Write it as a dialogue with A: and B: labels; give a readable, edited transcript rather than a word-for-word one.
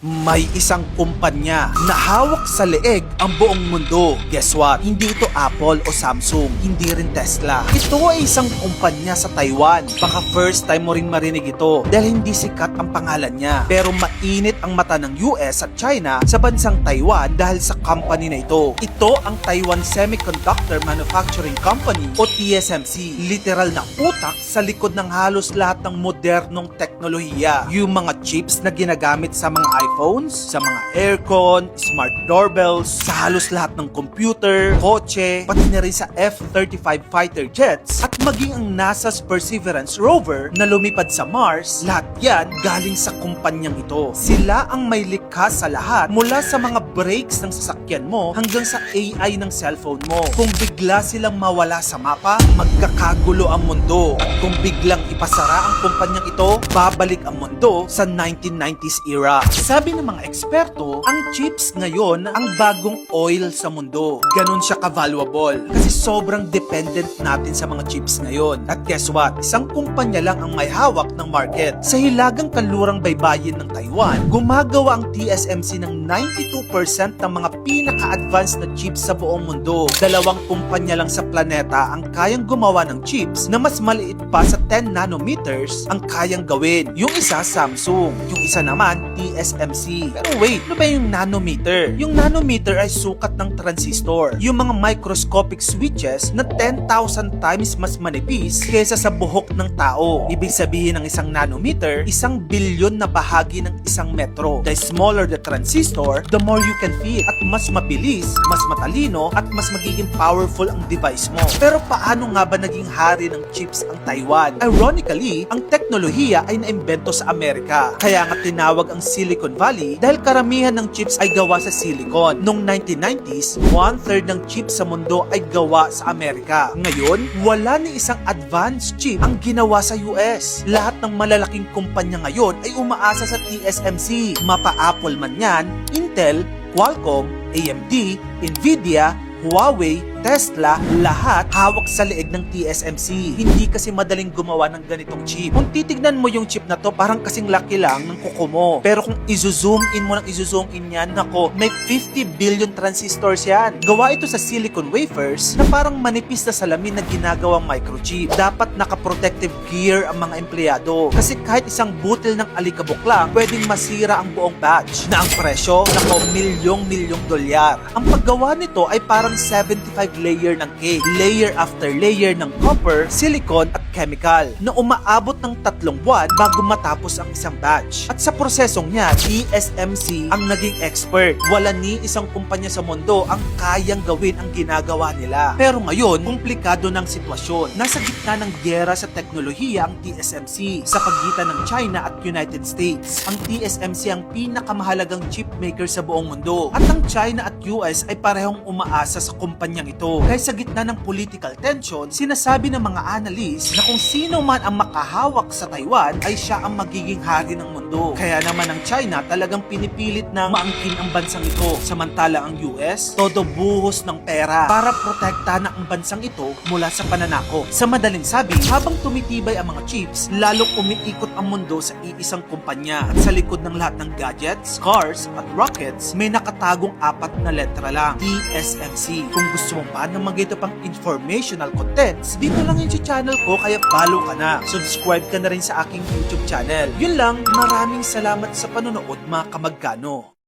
A: May isang kumpanya na hawak sa leeg ang buong mundo. Guess what? Hindi ito Apple o Samsung, hindi rin Tesla. Ito ay isang kumpanya sa Taiwan. Baka first time mo rin marinig ito dahil hindi sikat ang pangalan niya. Pero mainit ang mata ng US at China sa bansang Taiwan dahil sa company na ito. Ito ang Taiwan Semiconductor Manufacturing Company o TSMC. Literal na utak sa likod ng halos lahat ng modernong teknolohiya. Yung mga chips na ginagamit sa mga iPhones, sa mga aircon, smart doorbells, sa halos lahat ng computer, kotse, pati na rin sa F-35 fighter jets at maging ang NASA's Perseverance rover na lumipad sa Mars, lahat yan galing sa kumpanyang ito. Sila ang may likha sa lahat mula sa mga brakes ng sasakyan mo hanggang sa AI ng cellphone mo. Kung bigla silang mawala sa mapa, magkakagulo ang mundo. At kung biglang ipasara ang kumpanyang ito, babalik ang mundo sa 1990s era. Sabi ng mga eksperto, ang chips ngayon ang bagong oil sa mundo. Ganon siya ka-valuable kasi sobrang dependent natin sa mga chips ngayon. At guess what? Isang kumpanya lang ang may hawak ng market. Sa hilagang kanlurang baybayin ng Taiwan, gumagawa ang TSMC ng 92% ng mga pinaka-advanced na chips sa buong mundo. Dalawang kumpanya lang sa planeta ang kayang gumawa ng chips na mas maliit pa sa 10 nanometers ang kayang gawin. Yung isa Samsung, yung isa naman TSMC. Pero wait, ano ba yung nanometer? Yung nanometer ay sukat ng transistor. Yung mga microscopic switches na 10,000 times mas manipis kaysa sa buhok ng tao. Ibig sabihin ng isang nanometer, 1 bilyon na bahagi ng isang metro. The smaller the transistor, the more you can fit. At mas mabilis, mas matalino, at mas magiging powerful ang device mo. Pero paano nga ba naging hari ng chips ang Taiwan? Ironically, ang teknolohiya ay naimbento sa Amerika. Kaya nga tinawag ang Silicon Valley dahil karamihan ng chips ay gawa sa silicon. Noong 1990s, 1/3 ng chips sa mundo ay gawa sa Amerika. Ngayon, wala ni isang advanced chip ang ginawa sa US. Lahat ng malalaking kumpanya ngayon ay umaasa sa TSMC. Mapa Apple man yan, Intel, Qualcomm, AMD, Nvidia, Huawei, Tesla, lahat hawak sa leeg ng TSMC. Hindi kasi madaling gumawa ng ganitong chip. Kung titignan mo yung chip na to, parang kasing laki lang ng kuko mo. Pero kung i-zoom in mo ng i-zoom in yan, nako, may 50 billion transistors yan. Gawa ito sa silicon wafers na parang manipis na salamin na ginagawang microchip. Dapat naka-protective gear ang mga empleyado. Kasi kahit isang butil ng alikabok lang, pwedeng masira ang buong batch. Na ang presyo, nako, milyong-milyong dolyar. Ang paggawa nito ay parang 75 layer ng cake. Layer after layer ng copper, silicon at chemical na umaabot ng 3 buwan bago matapos ang isang batch. At sa prosesong niya, TSMC ang naging expert. Wala ni isang kumpanya sa mundo ang kayang gawin ang ginagawa nila. Pero ngayon, komplikado ng sitwasyon. Nasa gitna ng gyera sa teknolohiya ang TSMC sa pagitan ng China at United States. Ang TSMC ang pinakamahalagang chip maker sa buong mundo. At ang China at US ay parehong umaasa sa kumpanyang ito. Kaya sa gitna ng political tension, sinasabi ng mga analyst na kung sino man ang makahawak sa Taiwan ay siya ang magiging hari ng mundo. Kaya naman ang China talagang pinipilit na maangkin ang bansang ito. Samantala ang US, todo buhos ng pera para protektahan ang bansang ito mula sa pananakop. Sa madaling sabi, habang tumitibay ang mga chips, lalong umiikot ang mundo sa iisang kumpanya. At sa likod ng lahat ng gadgets, cars at rockets, may nakatagong 4 na letra lang, TSMC. Kung gusto mo pa ng mga ito pang informational contents, dito lang yung channel ko kaya follow ka na. Subscribe ka na rin sa aking YouTube channel. Yun lang, maraming salamat sa panonood mga kamagkano.